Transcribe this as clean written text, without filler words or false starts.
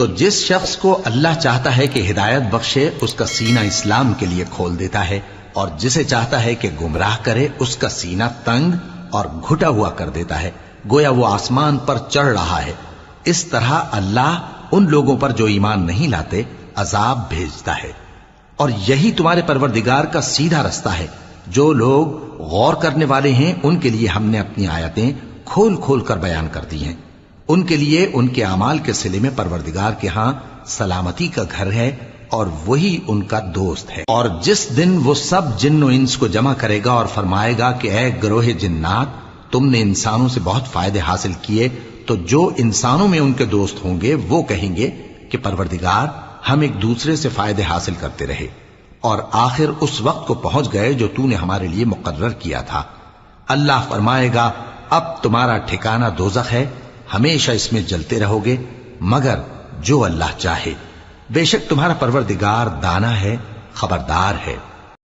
تو جس شخص کو اللہ چاہتا ہے کہ ہدایت بخشے اس کا سینہ اسلام کے لیے کھول دیتا ہے، اور جسے چاہتا ہے کہ گمراہ کرے اس کا سینہ تنگ اور گھٹا ہوا کر دیتا ہے، گویا وہ آسمان پر چڑھ رہا ہے۔ اس طرح اللہ ان لوگوں پر جو ایمان نہیں لاتے عذاب بھیجتا ہے۔ اور یہی تمہارے پروردگار کا سیدھا رستہ ہے۔ جو لوگ غور کرنے والے ہیں ان کے لیے ہم نے اپنی آیتیں کھول کھول کر بیان کر دی ہیں۔ ان کے لیے ان کے اعمال کے صلے میں پروردگار کے ہاں سلامتی کا گھر ہے، اور وہی ان کا دوست ہے۔ اور جس دن وہ سب جن و انس کو جمع کرے گا اور فرمائے گا کہ اے گروہ جنات، تم نے انسانوں سے بہت فائدے حاصل کیے، تو جو انسانوں میں ان کے دوست ہوں گے وہ کہیں گے کہ پروردگار ہم ایک دوسرے سے فائدے حاصل کرتے رہے، اور آخر اس وقت کو پہنچ گئے جو تو نے ہمارے لیے مقرر کیا تھا۔ اللہ فرمائے گا اب تمہارا ٹھکانہ دوزخ ہے، ہمیشہ اس میں جلتے رہو گے مگر جو اللہ چاہے۔ بے شک تمہارا پروردگار دانا ہے، خبردار ہے۔